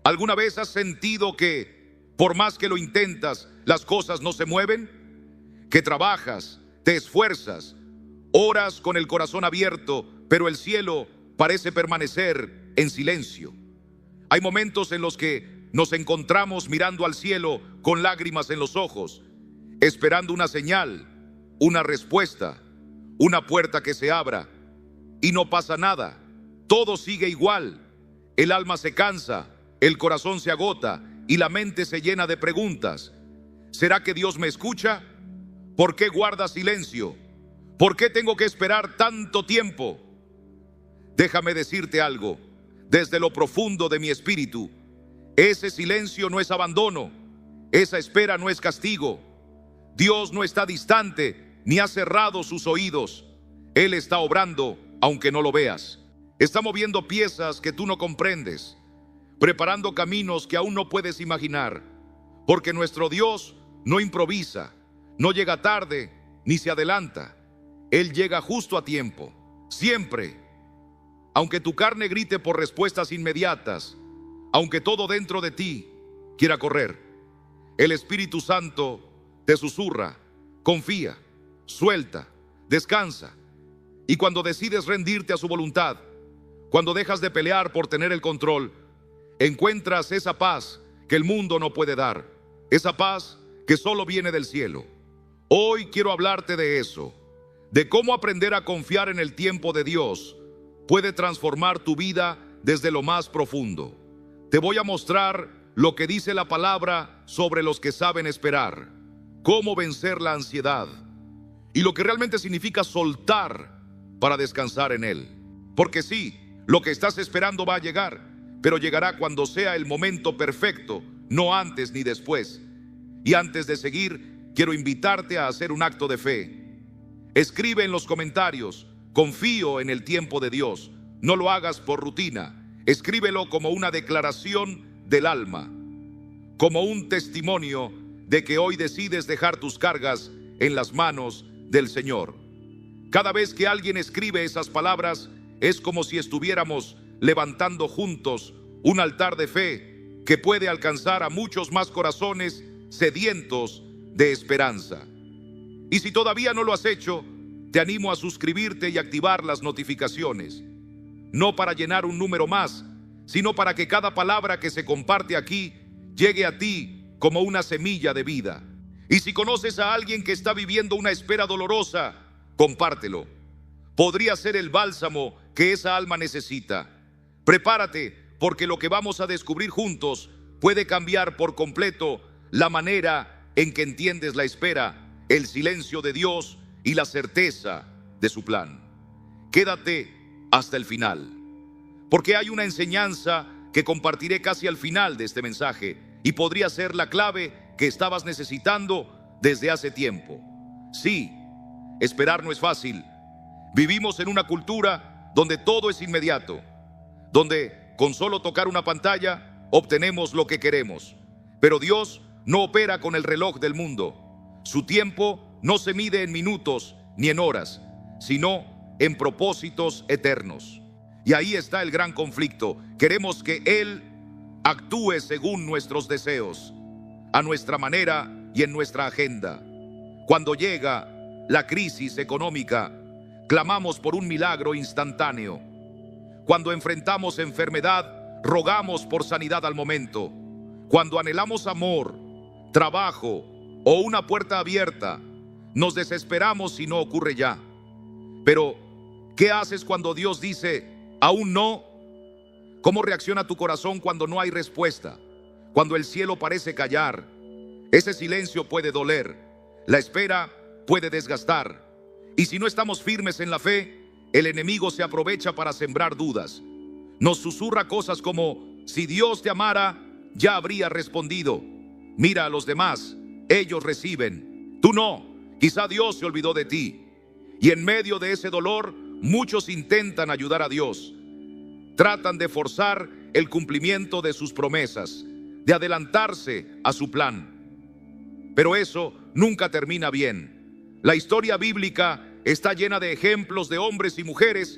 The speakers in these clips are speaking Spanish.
¿Alguna vez has sentido que por más que lo intentas, las cosas no se mueven? Que trabajas, te esfuerzas, oras con el corazón abierto, pero el cielo parece permanecer en silencio. Hay momentos en los que nos encontramos mirando al cielo con lágrimas en los ojos, esperando una señal, una respuesta, una puerta que se abra, y no pasa nada. Todo sigue igual. El alma se cansa, el corazón se agota y la mente se llena de preguntas. ¿Será que Dios me escucha? ¿Por qué guarda silencio? ¿Por qué tengo que esperar tanto tiempo? Déjame decirte algo. Desde lo profundo de mi espíritu, ese silencio no es abandono, esa espera no es castigo. Dios no está distante ni ha cerrado sus oídos. Él está obrando aunque no lo veas. Está moviendo piezas que tú no comprendes, preparando caminos que aún no puedes imaginar, porque nuestro Dios no improvisa, no llega tarde ni se adelanta. Él llega justo a tiempo, siempre. Aunque tu carne grite por respuestas inmediatas, aunque todo dentro de ti quiera correr, el Espíritu Santo te susurra: confía, suelta, descansa. Y cuando decides rendirte a su voluntad, cuando dejas de pelear por tener el control, encuentras esa paz que el mundo no puede dar, esa paz que solo viene del cielo. Hoy quiero hablarte de eso, de cómo aprender a confiar en el tiempo de Dios puede transformar tu vida desde lo más profundo. Te voy a mostrar lo que dice la palabra sobre los que saben esperar, cómo vencer la ansiedad y lo que realmente significa soltar para descansar en Él. Porque sí, lo que estás esperando va a llegar, pero llegará cuando sea el momento perfecto, no antes ni después. Y antes de seguir, quiero invitarte a hacer un acto de fe. Escribe en los comentarios: confío en el tiempo de Dios. No lo hagas por rutina. Escríbelo como una declaración del alma, como un testimonio de que hoy decides dejar tus cargas en las manos del Señor. Cada vez que alguien escribe esas palabras, es como si estuviéramos levantando juntos un altar de fe que puede alcanzar a muchos más corazones sedientos de esperanza. Y si todavía no lo has hecho, te animo a suscribirte y activar las notificaciones, no para llenar un número más, sino para que cada palabra que se comparte aquí llegue a ti como una semilla de vida. Y si conoces a alguien que está viviendo una espera dolorosa, compártelo. Podría ser el bálsamo que esa alma necesita. Prepárate, porque lo que vamos a descubrir juntos puede cambiar por completo la manera en que entiendes la espera, el silencio de Dios y la certeza de su plan. Quédate hasta el final, porque hay una enseñanza que compartiré casi al final de este mensaje y podría ser la clave que estabas necesitando desde hace tiempo. Sí, esperar no es fácil. Vivimos en una cultura donde todo es inmediato, donde con solo tocar una pantalla obtenemos lo que queremos. Pero Dios no opera con el reloj del mundo. Su tiempo no se mide en minutos ni en horas, sino en propósitos eternos. Y ahí está el gran conflicto. Queremos que Él actúe según nuestros deseos, a nuestra manera y en nuestra agenda. Cuando llega la crisis económica, clamamos por un milagro instantáneo. Cuando enfrentamos enfermedad, rogamos por sanidad al momento. Cuando anhelamos amor, trabajo o una puerta abierta, nos desesperamos si no ocurre ya. Pero, ¿qué haces cuando Dios dice aún no? ¿Cómo reacciona tu corazón cuando no hay respuesta? Cuando el cielo parece callar. Ese silencio puede doler. La espera puede desgastar. Y si no estamos firmes en la fe, el enemigo se aprovecha para sembrar dudas. Nos susurra cosas como: si Dios te amara, ya habría respondido. Mira a los demás, ellos reciben, tú no. Quizá Dios se olvidó de ti. Y en medio de ese dolor, muchos intentan ayudar a Dios. Tratan de forzar el cumplimiento de sus promesas, de adelantarse a su plan. Pero eso nunca termina bien. La historia bíblica está llena de ejemplos de hombres y mujeres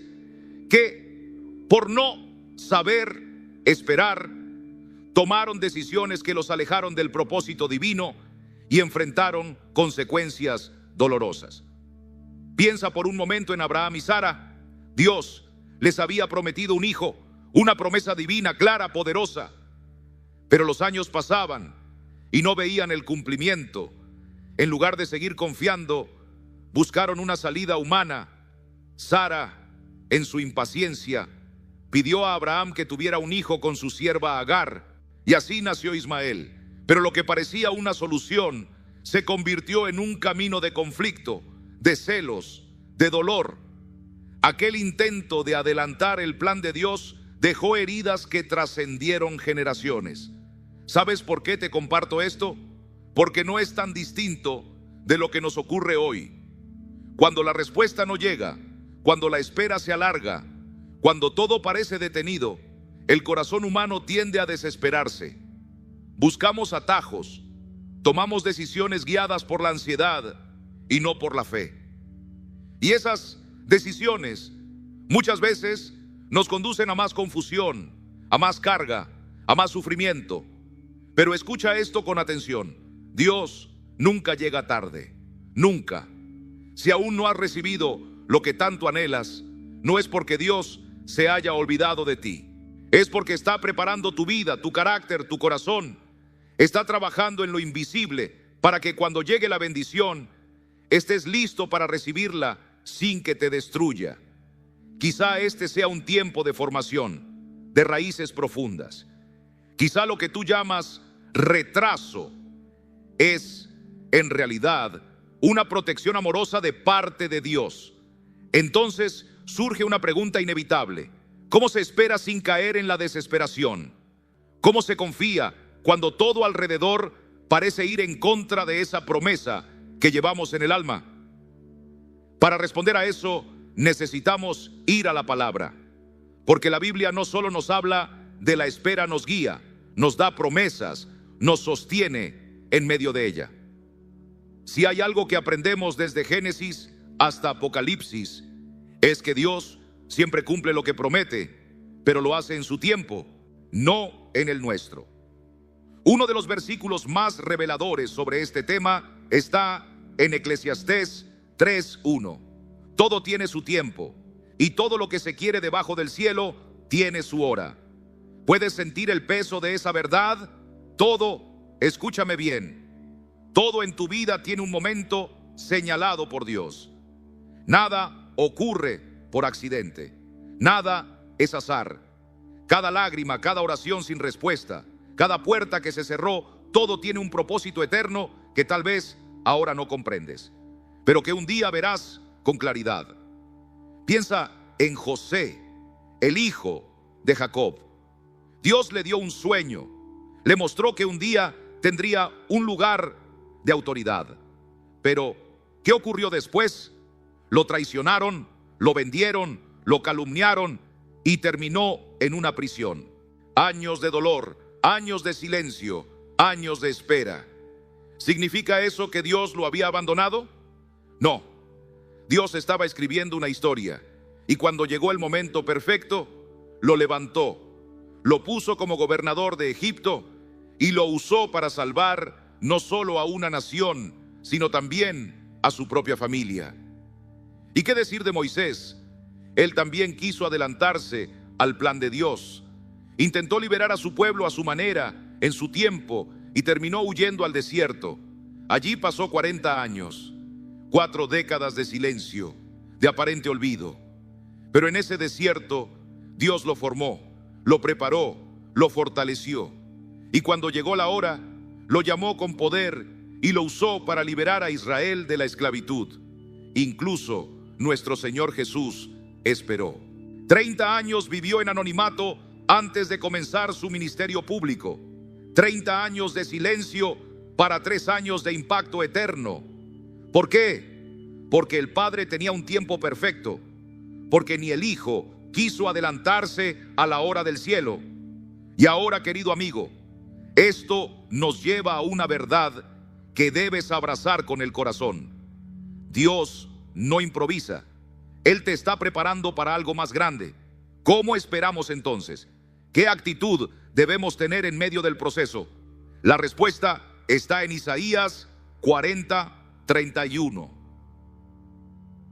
que, por no saber esperar, tomaron decisiones que los alejaron del propósito divino y enfrentaron consecuencias dolorosas. Piensa por un momento en Abraham y Sara. Dios les había prometido un hijo, una promesa divina, clara, poderosa. Pero los años pasaban y no veían el cumplimiento. En lugar de seguir confiando, buscaron una salida humana. Sara, en su impaciencia, pidió a Abraham que tuviera un hijo con su sierva Agar, y así nació Ismael. Pero lo que parecía una solución se convirtió en un camino de conflicto, de celos, de dolor. Aquel intento de adelantar el plan de Dios dejó heridas que trascendieron generaciones. ¿Sabes por qué te comparto esto? Porque no es tan distinto de lo que nos ocurre hoy. Cuando la respuesta no llega, cuando la espera se alarga, cuando todo parece detenido, el corazón humano tiende a desesperarse. Buscamos atajos, tomamos decisiones guiadas por la ansiedad y no por la fe. Y esas decisiones muchas veces nos conducen a más confusión, a más carga, a más sufrimiento. Pero escucha esto con atención: Dios nunca llega tarde, nunca. Si aún no has recibido lo que tanto anhelas, no es porque Dios se haya olvidado de ti. Es porque está preparando tu vida, tu carácter, tu corazón. Está trabajando en lo invisible para que cuando llegue la bendición, estés listo para recibirla sin que te destruya. Quizá este sea un tiempo de formación, de raíces profundas. Quizá lo que tú llamas retraso es, en realidad, una protección amorosa de parte de Dios. Entonces surge una pregunta inevitable: ¿cómo se espera sin caer en la desesperación? ¿Cómo se confía cuando todo alrededor parece ir en contra de esa promesa que llevamos en el alma? Para responder a eso, necesitamos ir a la palabra, porque la Biblia no solo nos habla de la espera, nos guía, nos da promesas, nos sostiene en medio de ella. Si hay algo que aprendemos desde Génesis hasta Apocalipsis, es que Dios siempre cumple lo que promete, pero lo hace en su tiempo, no en el nuestro. Uno de los versículos más reveladores sobre este tema está en Eclesiastés 3:1. Todo tiene su tiempo, y todo lo que se quiere debajo del cielo tiene su hora. ¿Puedes sentir el peso de esa verdad? Todo, escúchame bien, todo en tu vida tiene un momento señalado por Dios. Nada ocurre por accidente. Nada es azar. Cada lágrima, cada oración sin respuesta, cada puerta que se cerró, todo tiene un propósito eterno que tal vez ahora no comprendes, pero que un día verás con claridad. Piensa en José, el hijo de Jacob. Dios le dio un sueño, le mostró que un día tendría un lugar de autoridad. Pero, ¿qué ocurrió después? Lo traicionaron, lo vendieron, lo calumniaron y terminó en una prisión. Años de dolor, años de silencio, años de espera. ¿Significa eso que Dios lo había abandonado? No. Dios estaba escribiendo una historia, y cuando llegó el momento perfecto, lo levantó, lo puso como gobernador de Egipto y lo usó para salvar no solo a una nación, sino también a su propia familia. ¿Y qué decir de Moisés? Él también quiso adelantarse al plan de Dios. Intentó liberar a su pueblo a su manera, en su tiempo, y terminó huyendo al desierto. Allí pasó 40 años, 4 décadas de silencio, de aparente olvido. Pero en ese desierto, Dios lo formó, lo preparó, lo fortaleció. Y cuando llegó la hora, lo llamó con poder y lo usó para liberar a Israel de la esclavitud. Incluso nuestro Señor Jesús esperó. 30 años vivió en anonimato antes de comenzar su ministerio público. 30 años de silencio para 3 años de impacto eterno. ¿Por qué? Porque el Padre tenía un tiempo perfecto. Porque ni el Hijo quiso adelantarse a la hora del cielo. Y ahora, querido amigo, esto nos lleva a una verdad que debes abrazar con el corazón. Dios no improvisa. Él te está preparando para algo más grande. ¿Cómo esperamos entonces ¿Qué actitud debemos tener en medio del proceso? La respuesta está en Isaías 40:31.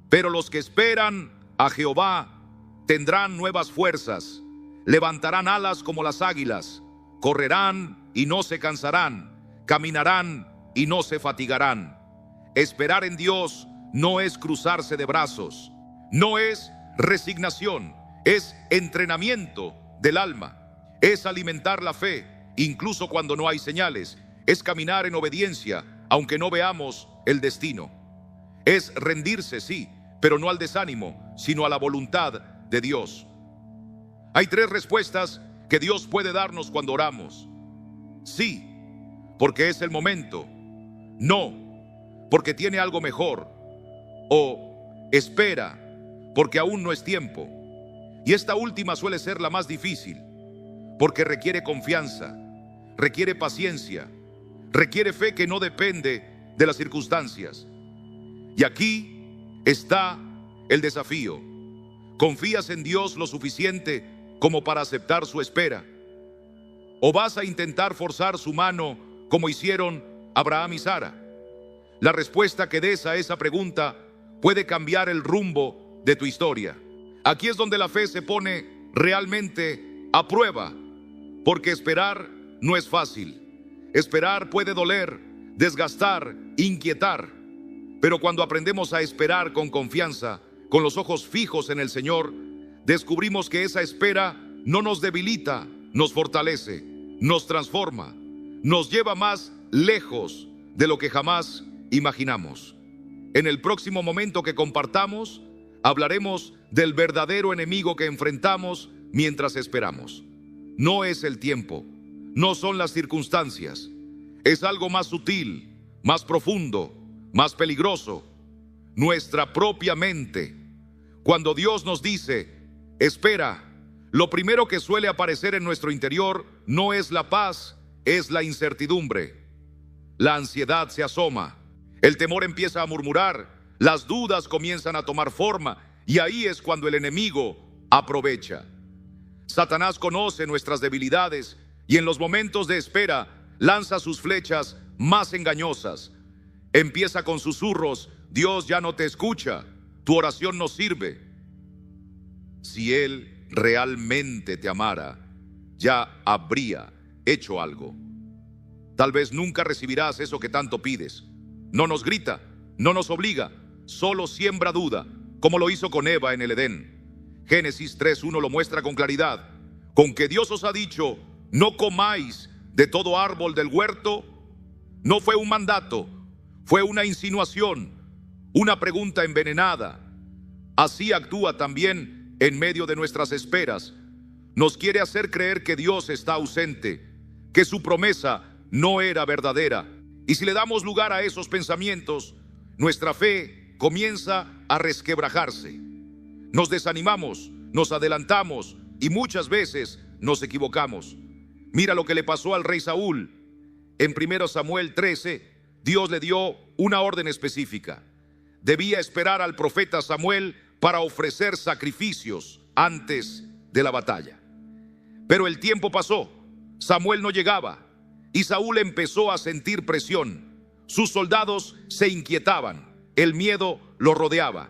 Pero los que esperan a Jehová tendrán nuevas fuerzas, levantarán alas como las águilas, correrán y no se cansarán, caminarán y no se fatigarán. Esperar en Dios no es cruzarse de brazos, no es resignación, es entrenamiento del alma, es alimentar la fe, incluso cuando no hay señales, es caminar en obediencia, aunque no veamos el destino. Es rendirse, sí, pero no al desánimo, sino a la voluntad de Dios. Hay 3 respuestas que Dios puede darnos cuando oramos. Sí, porque es el momento. No, porque tiene algo mejor. O espera, porque aún no es tiempo. Y esta última suele ser la más difícil, porque requiere confianza, requiere paciencia, requiere fe que no depende de las circunstancias. Y aquí está el desafío. ¿Confías en Dios lo suficiente como para aceptar su espera? ¿O vas a intentar forzar su mano como hicieron Abraham y Sara? La respuesta que des a esa pregunta puede cambiar el rumbo de tu historia. Aquí es donde la fe se pone realmente a prueba, porque esperar no es fácil. Esperar puede doler, desgastar, inquietar. Pero cuando aprendemos a esperar con confianza, con los ojos fijos en el Señor, descubrimos que esa espera no nos debilita, nos fortalece, nos transforma, nos lleva más lejos de lo que jamás imaginamos. En el próximo momento que compartamos, hablaremos del verdadero enemigo que enfrentamos mientras esperamos. No es el tiempo, no son las circunstancias, es algo más sutil, más profundo, más peligroso, nuestra propia mente. Cuando Dios nos dice, espera, lo primero que suele aparecer en nuestro interior no es la paz, es la incertidumbre. La ansiedad se asoma, el temor empieza a murmurar, las dudas comienzan a tomar forma, y ahí es cuando el enemigo aprovecha. Satanás conoce nuestras debilidades y en los momentos de espera lanza sus flechas más engañosas. Empieza con susurros: Dios ya no te escucha, tu oración no sirve. Si Él realmente te amara, ya habría hecho algo. Tal vez nunca recibirás eso que tanto pides. No nos grita, no nos obliga, solo siembra duda, como lo hizo con Eva en el Edén. Génesis 3:1 lo muestra con claridad. Con que Dios os ha dicho, no comáis de todo árbol del huerto, no fue un mandato, fue una insinuación, una pregunta envenenada. Así actúa también en medio de nuestras esperas. Nos quiere hacer creer que Dios está ausente, que su promesa no era verdadera. Y si le damos lugar a esos pensamientos, nuestra fe comienza a resquebrajarse. Nos desanimamos, nos adelantamos y muchas veces nos equivocamos. Mira lo que le pasó al rey Saúl. En 1 Samuel 13, Dios le dio una orden específica. Debía esperar al profeta Samuel para ofrecer sacrificios antes de la batalla. Pero el tiempo pasó, Samuel no llegaba y Saúl empezó a sentir presión. Sus soldados se inquietaban, el miedo lo rodeaba.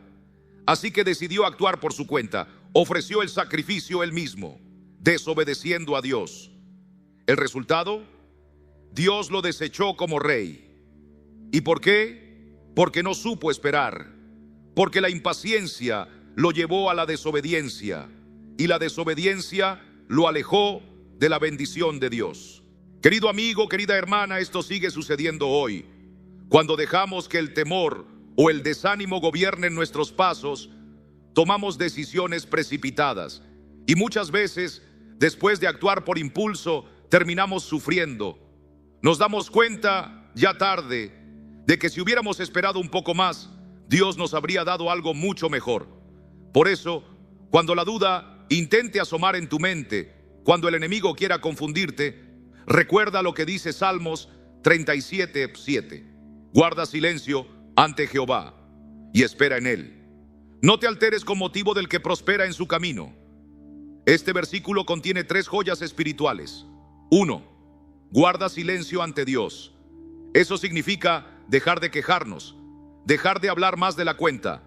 Así que decidió actuar por su cuenta. Ofreció el sacrificio él mismo, desobedeciendo a Dios. ¿El resultado? Dios lo desechó como rey. ¿Y por qué? Porque no supo esperar. Porque la impaciencia lo llevó a la desobediencia. Y la desobediencia lo alejó de la bendición de Dios. Querido amigo, querida hermana, esto sigue sucediendo hoy. Cuando dejamos que el temor o el desánimo gobiernen nuestros pasos, tomamos decisiones precipitadas. Y muchas veces, después de actuar por impulso, terminamos sufriendo. Nos damos cuenta, ya tarde, de que si hubiéramos esperado un poco más, Dios nos habría dado algo mucho mejor. Por eso, cuando la duda intente asomar en tu mente, cuando el enemigo quiera confundirte, recuerda lo que dice Salmos 37:7. Guarda silencio ante Jehová y espera en Él. No te alteres con motivo del que prospera en su camino. Este versículo contiene 3 joyas espirituales. 1. Guarda silencio ante Dios. Eso significa dejar de quejarnos, dejar de hablar más de la cuenta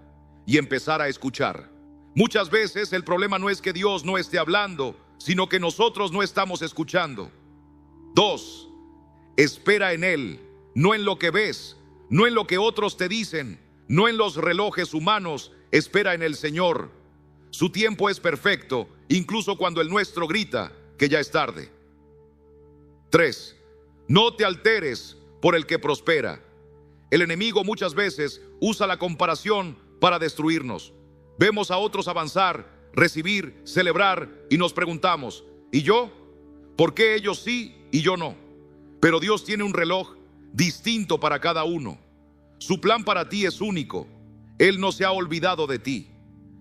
y empezar a escuchar. Muchas veces el problema no es que Dios no esté hablando, sino que nosotros no estamos escuchando. 2. Espera en Él, no en lo que ves, no en lo que otros te dicen, no en los relojes humanos. Espera en el Señor. Su tiempo es perfecto, incluso cuando el nuestro grita que ya es tarde. 3. No te alteres por el que prospera. El enemigo muchas veces usa la comparación para destruirnos. Vemos a otros avanzar, recibir, celebrar y nos preguntamos, ¿y yo? ¿Por qué ellos sí y yo no? Pero Dios tiene un reloj distinto para cada uno. Su plan para ti es único. Él no se ha olvidado de ti.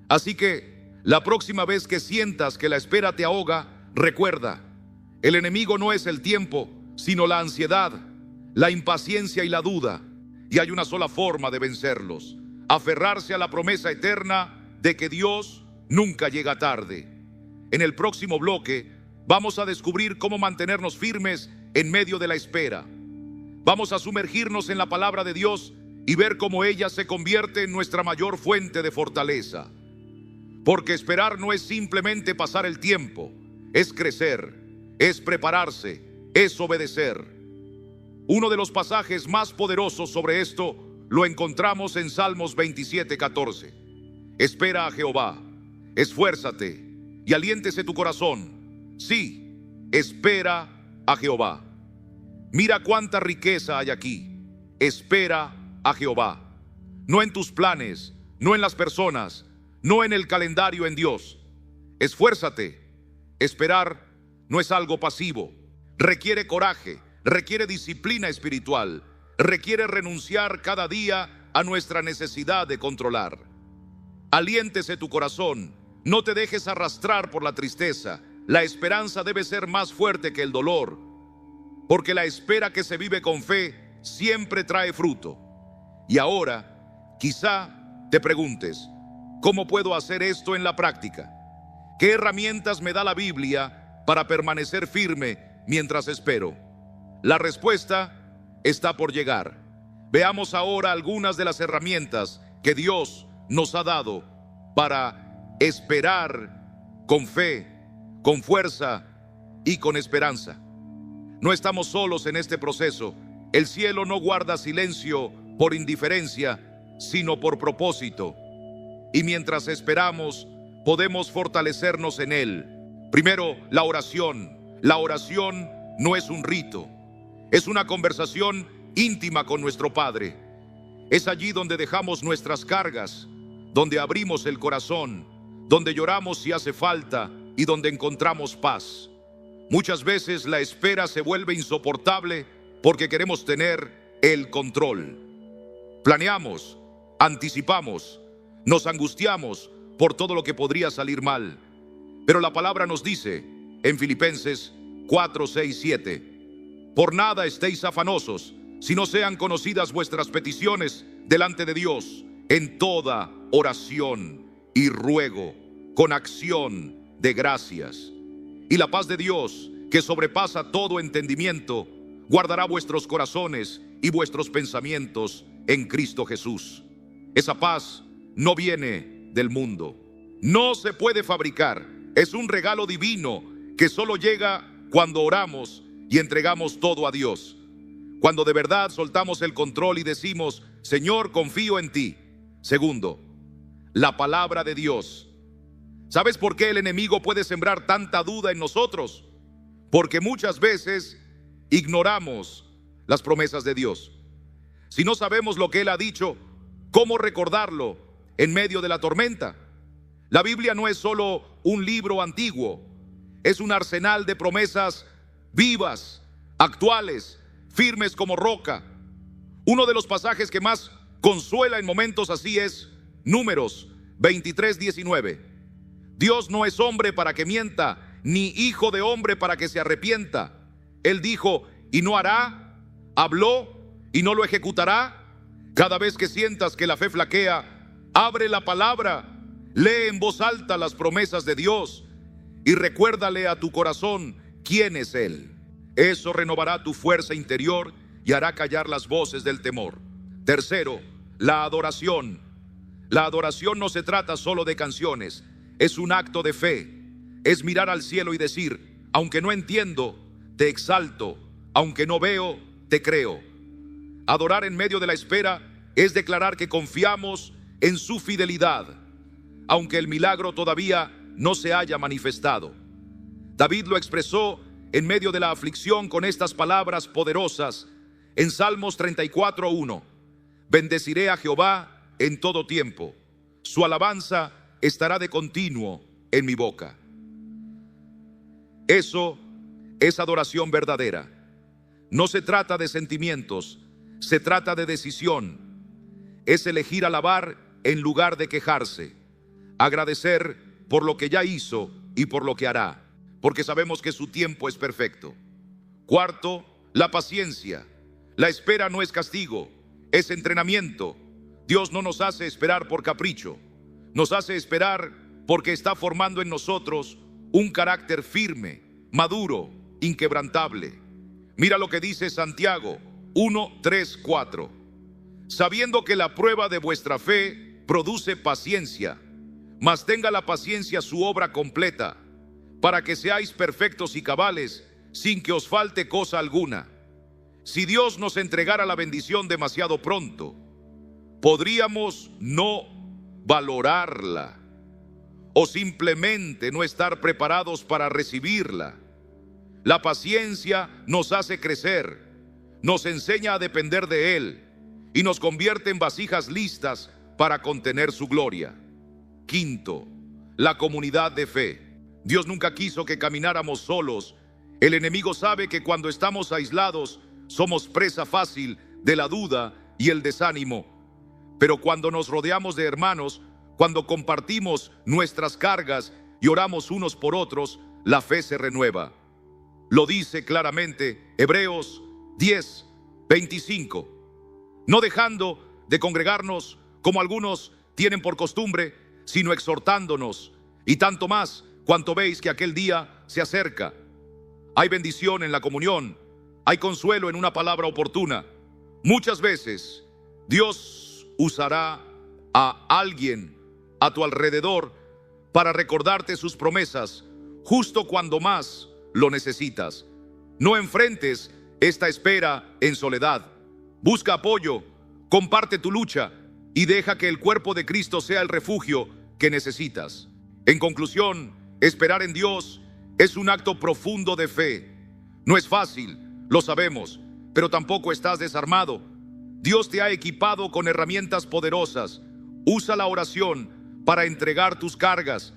Así que la próxima vez que sientas que la espera te ahoga, recuerda, el enemigo no es el tiempo, sino la ansiedad, la impaciencia y la duda. Y hay una sola forma de vencerlos: aferrarse a la promesa eterna de que Dios nunca llega tarde. En el próximo bloque vamos a descubrir cómo mantenernos firmes en medio de la espera. Vamos a sumergirnos en la palabra de Dios y ver cómo ella se convierte en nuestra mayor fuente de fortaleza. Porque esperar no es simplemente pasar el tiempo, es crecer, es prepararse, es obedecer. Uno de los pasajes más poderosos sobre esto lo encontramos en Salmos 27:14. Espera a Jehová, esfuérzate y aliéntese tu corazón. Sí, espera a Jehová. Mira cuánta riqueza hay aquí. Espera a Jehová. No en tus planes, no en las personas, no en el calendario, en Dios. Esfuérzate. Esperar no es algo pasivo. Requiere coraje, requiere disciplina espiritual, requiere renunciar cada día a nuestra necesidad de controlar. Aliéntese tu corazón, no te dejes arrastrar por la tristeza. La esperanza debe ser más fuerte que el dolor, porque la espera que se vive con fe siempre trae fruto. Y ahora, quizá te preguntes, ¿cómo puedo hacer esto en la práctica? ¿Qué herramientas me da la Biblia para permanecer firme mientras espero? La respuesta está por llegar. Veamos ahora algunas de las herramientas que Dios nos ha dado para esperar con fe, con fuerza y con esperanza. No estamos solos en este proceso. El cielo no guarda silencio por indiferencia, sino por propósito. Y mientras esperamos, podemos fortalecernos en Él. Primero, la oración. La oración no es un rito, es una conversación íntima con nuestro Padre. Es allí donde dejamos nuestras cargas, donde abrimos el corazón, donde lloramos si hace falta y donde encontramos paz. Muchas veces la espera se vuelve insoportable porque queremos tener el control. Planeamos, anticipamos, nos angustiamos por todo lo que podría salir mal. Pero la palabra nos dice en Filipenses 4, 6, 7: por nada estéis afanosos, si no sean conocidas vuestras peticiones delante de Dios, en toda oración y ruego, con acción de gracias. Y la paz de Dios, que sobrepasa todo entendimiento, guardará vuestros corazones y vuestros pensamientos en Cristo Jesús. Esa paz no viene del mundo, no se puede fabricar, es un regalo divino que solo llega cuando oramos y entregamos todo a Dios. Cuando de verdad soltamos el control y decimos: Señor, confío en ti. Segundo, la palabra de Dios. ¿Sabes por qué el enemigo puede sembrar tanta duda en nosotros? Porque muchas veces ignoramos las promesas de Dios. Si no sabemos lo que Él ha dicho, ¿cómo recordarlo en medio de la tormenta? La Biblia no es solo un libro antiguo, es un arsenal de promesas vivas, actuales, firmes como roca. Uno de los pasajes que más consuela en momentos así es Números 23, 19. Dios no es hombre para que mienta, ni hijo de hombre para que se arrepienta. Él dijo y no hará, habló y no lo ejecutará. Cada vez que sientas que la fe flaquea, abre la palabra, lee en voz alta las promesas de Dios y recuérdale a tu corazón quién es Él. Eso renovará tu fuerza interior y hará callar las voces del temor. Tercero, la adoración. La adoración no se trata solo de canciones, es un acto de fe. Es mirar al cielo y decir: aunque no entiendo, te exalto; aunque no veo, te creo. Adorar en medio de la espera es declarar que confiamos en su fidelidad, aunque el milagro todavía no se haya manifestado. David lo expresó en medio de la aflicción con estas palabras poderosas en Salmos 34:1: bendeciré a Jehová en todo tiempo, su alabanza estará de continuo en mi boca. Eso es adoración verdadera. No se trata de sentimientos, se trata de decisión. Es elegir alabar en lugar de quejarse, agradecer por lo que ya hizo y por lo que hará, porque sabemos que su tiempo es perfecto. Cuarto, la paciencia. La espera no es castigo, es entrenamiento. Dios no nos hace esperar por capricho, nos hace esperar porque está formando en nosotros un carácter firme, maduro, inquebrantable. Mira lo que dice Santiago 1, 3, 4. Sabiendo que la prueba de vuestra fe produce paciencia, mas tenga la paciencia su obra completa, para que seáis perfectos y cabales, sin que os falte cosa alguna. Si Dios nos entregara la bendición demasiado pronto, podríamos no valorarla o simplemente no estar preparados para recibirla. La paciencia nos hace crecer, nos enseña a depender de Él y nos convierte en vasijas listas para contener su gloria. Quinto, la comunidad de fe. Dios nunca quiso que camináramos solos. El enemigo sabe que cuando estamos aislados somos presa fácil de la duda y el desánimo. Pero cuando nos rodeamos de hermanos, cuando compartimos nuestras cargas y oramos unos por otros, la fe se renueva. Lo dice claramente Hebreos 10, 25. No dejando de congregarnos como algunos tienen por costumbre, sino exhortándonos, y tanto más cuanto veis que aquel día se acerca. Hay bendición en la comunión, hay consuelo en una palabra oportuna. Muchas veces Dios usará a alguien a tu alrededor para recordarte sus promesas justo cuando más lo necesitas. No enfrentes esta espera en soledad. Busca apoyo, comparte tu lucha y deja que el cuerpo de Cristo sea el refugio que necesitas. En conclusión, esperar en Dios es un acto profundo de fe. No es fácil, lo sabemos, pero tampoco estás desarmado. Dios te ha equipado con herramientas poderosas. Usa la oración para entregar tus cargas.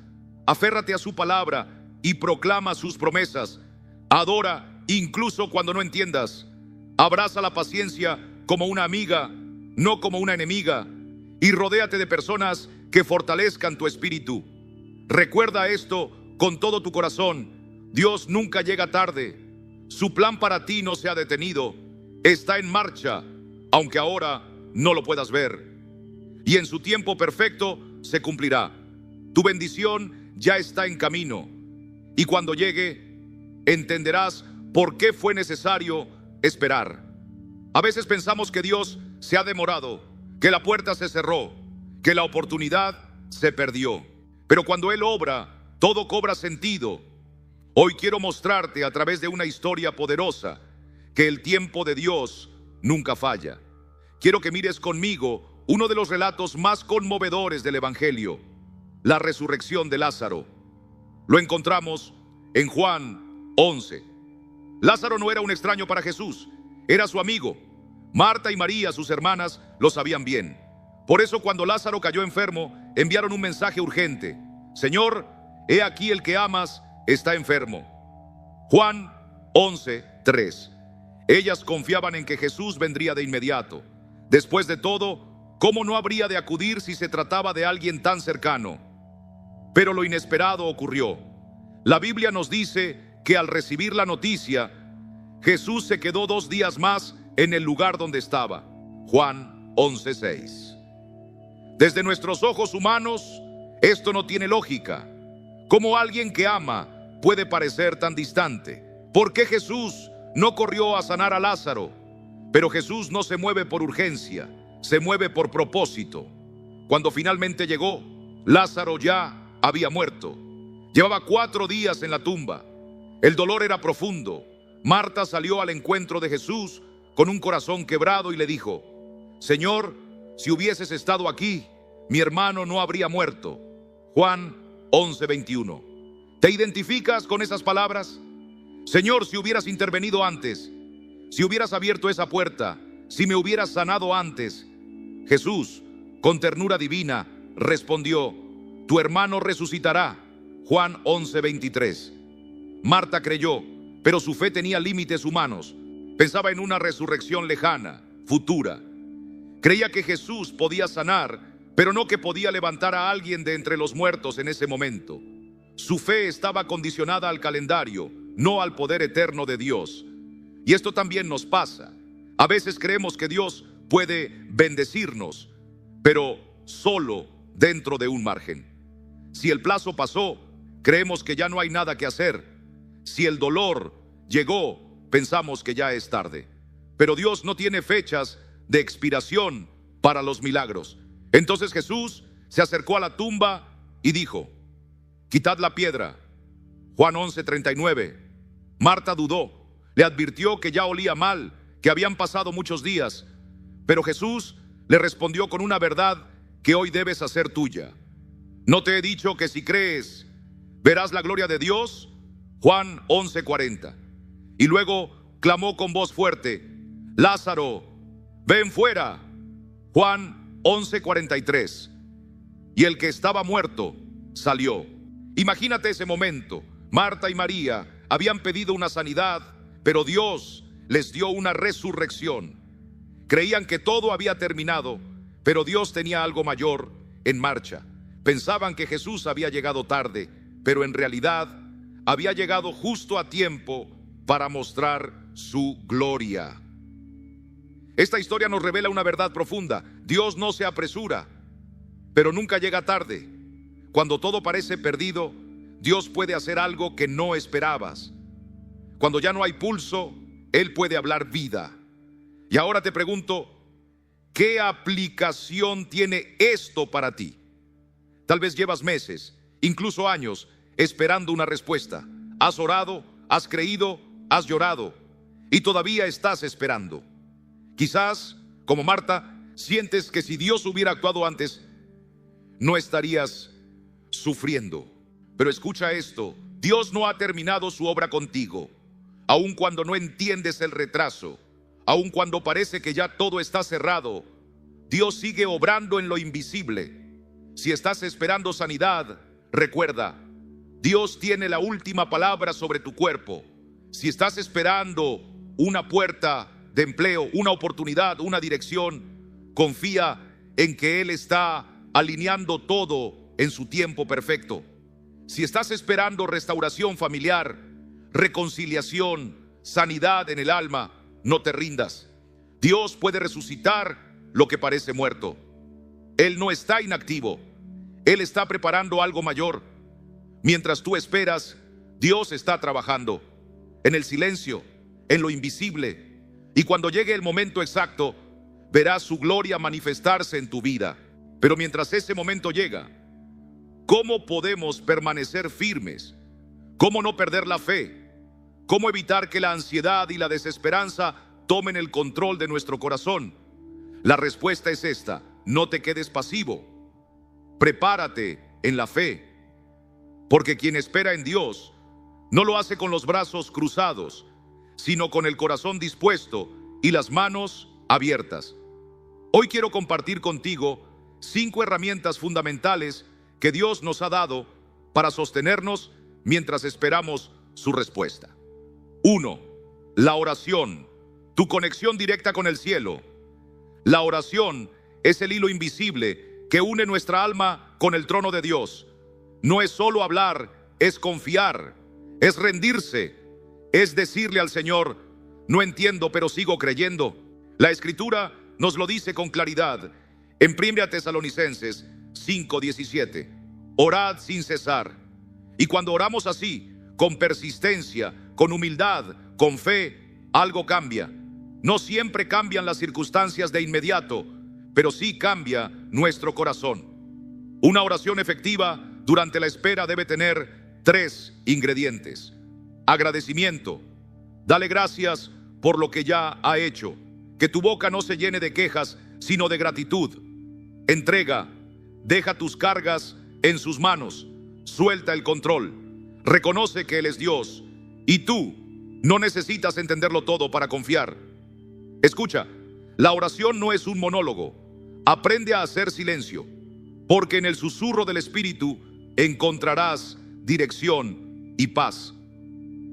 Aférrate a su palabra y proclama sus promesas. Adora incluso cuando no entiendas. Abraza la paciencia como una amiga, no como una enemiga. Y rodéate de personas que fortalezcan tu espíritu. Recuerda esto con todo tu corazón: Dios nunca llega tarde. Su plan para ti no se ha detenido. Está en marcha, aunque ahora no lo puedas ver. Y en su tiempo perfecto se cumplirá. Tu bendición ya está en camino. Y cuando llegue, entenderás por qué fue necesario esperar. A veces pensamos que Dios se ha demorado, que la puerta se cerró, que la oportunidad se perdió. Pero cuando Él obra, todo cobra sentido. Hoy quiero mostrarte a través de una historia poderosa que el tiempo de Dios nunca falla. Quiero que mires conmigo uno de los relatos más conmovedores del Evangelio: la resurrección de Lázaro. Lo encontramos en Juan 11. Lázaro no era un extraño para Jesús, era su amigo. Marta y María, sus hermanas, lo sabían bien. Por eso cuando Lázaro cayó enfermo, enviaron un mensaje urgente: Señor, he aquí el que amas está enfermo. Juan 11, 3. Ellas confiaban en que Jesús vendría de inmediato. Después de todo, ¿cómo no habría de acudir si se trataba de alguien tan cercano? Pero lo inesperado ocurrió. La Biblia nos dice que al recibir la noticia, Jesús se quedó 2 días más en el lugar donde estaba. Juan 11, 6. Desde nuestros ojos humanos, esto no tiene lógica. ¿Cómo alguien que ama puede parecer tan distante. ¿Por qué Jesús no corrió a sanar a Lázaro? Pero Jesús no se mueve por urgencia, se mueve por propósito. Cuando finalmente llegó, Lázaro ya había muerto. Llevaba 4 días en la tumba. El dolor era profundo. Marta salió al encuentro de Jesús con un corazón quebrado y le dijo: Señor, si hubieses estado aquí, mi hermano no habría muerto. Juan 11:21. ¿Te identificas con esas palabras? Señor, si hubieras intervenido antes, si hubieras abierto esa puerta, si me hubieras sanado antes. Jesús, con ternura divina, respondió: tu hermano resucitará. Juan 11:23. Marta creyó, pero su fe tenía límites humanos. Pensaba en una resurrección lejana, futura. Creía que Jesús podía sanar, pero no que podía levantar a alguien de entre los muertos en ese momento. Su fe estaba condicionada al calendario, no al poder eterno de Dios. Y esto también nos pasa. A veces creemos que Dios puede bendecirnos, pero solo dentro de un margen. Si el plazo pasó, creemos que ya no hay nada que hacer. Si el dolor llegó, pensamos que ya es tarde. Pero Dios no tiene fechas de expiración para los milagros. Entonces Jesús se acercó a la tumba y dijo: quitad la piedra. Juan 11:39. Marta dudó, le advirtió que ya olía mal, que habían pasado muchos días. Pero Jesús le respondió con una verdad que hoy debes hacer tuya. ¿No te he dicho que si crees, verás la gloria de Dios? Juan 11:40. Y luego clamó con voz fuerte: Lázaro, ven fuera. Juan 11:43. Y el que estaba muerto salió. Imagínate ese momento. Marta y María habían pedido una sanidad, pero Dios les dio una resurrección. Creían que todo había terminado, pero Dios tenía algo mayor en marcha. Pensaban que Jesús había llegado tarde, pero en realidad había llegado justo a tiempo para mostrar su gloria. Esta historia nos revela una verdad profunda. Dios no se apresura, pero nunca llega tarde. Cuando todo parece perdido, Dios puede hacer algo que no esperabas. Cuando ya no hay pulso, Él puede hablar vida. Y ahora te pregunto, ¿qué aplicación tiene esto para ti? Tal vez llevas meses, incluso años, esperando una respuesta. Has orado, has creído, has llorado y todavía estás esperando. Quizás, como Marta, sientes que si Dios hubiera actuado antes, no estarías sufriendo. Pero escucha esto: Dios no ha terminado su obra contigo. Aun cuando no entiendes el retraso, aun cuando parece que ya todo está cerrado, Dios sigue obrando en lo invisible. Si estás esperando sanidad, recuerda, Dios tiene la última palabra sobre tu cuerpo. Si estás esperando una puerta de empleo, una oportunidad, una dirección, confía en que Él está alineando todo en su tiempo perfecto. Si estás esperando restauración familiar, reconciliación, sanidad en el alma, no te rindas. Dios puede resucitar lo que parece muerto. Él no está inactivo. Él está preparando algo mayor. Mientras tú esperas, Dios está trabajando en el silencio, en lo invisible. Y cuando llegue el momento exacto, verás su gloria manifestarse en tu vida. Pero mientras ese momento llega, ¿cómo podemos permanecer firmes? ¿Cómo no perder la fe? ¿Cómo evitar que la ansiedad y la desesperanza tomen el control de nuestro corazón? La respuesta es esta: no te quedes pasivo. Prepárate en la fe. Porque quien espera en Dios no lo hace con los brazos cruzados, sino con el corazón dispuesto y las manos abiertas. Hoy quiero compartir contigo 5 herramientas fundamentales que Dios nos ha dado para sostenernos mientras esperamos su respuesta. 1. La oración, tu conexión directa con el cielo. La oración es el hilo invisible que une nuestra alma con el trono de Dios. No es solo hablar, es confiar, es rendirse, es decirle al Señor: no entiendo, pero sigo creyendo. La Escritura nos lo dice con claridad en 1 Tesalonicenses 5:17. Orad sin cesar. Y cuando oramos así, con persistencia, con humildad, con fe, algo cambia. No siempre cambian las circunstancias de inmediato, pero sí cambia nuestro corazón. Una oración efectiva durante la espera debe tener 3 ingredientes. Agradecimiento. Dale gracias por lo que ya ha hecho. Que tu boca no se llene de quejas, sino de gratitud. Entrega. Deja tus cargas en sus manos. Suelta el control. Reconoce que Él es Dios y tú no necesitas entenderlo todo para confiar. Escucha, la oración no es un monólogo. Aprende a hacer silencio, porque en el susurro del Espíritu encontrarás dirección y paz.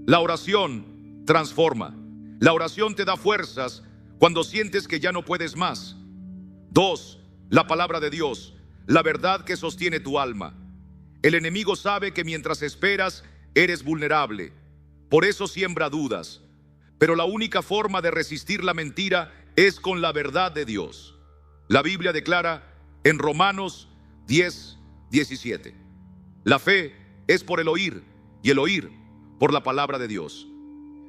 La oración transforma. La oración te da fuerzas cuando sientes que ya no puedes más. 2. La palabra de Dios, la verdad que sostiene tu alma. El enemigo sabe que mientras esperas, eres vulnerable. Por eso siembra dudas. Pero la única forma de resistir la mentira es con la verdad de Dios. La Biblia declara en Romanos 10:17. La fe es por el oír y el oír por la palabra de Dios.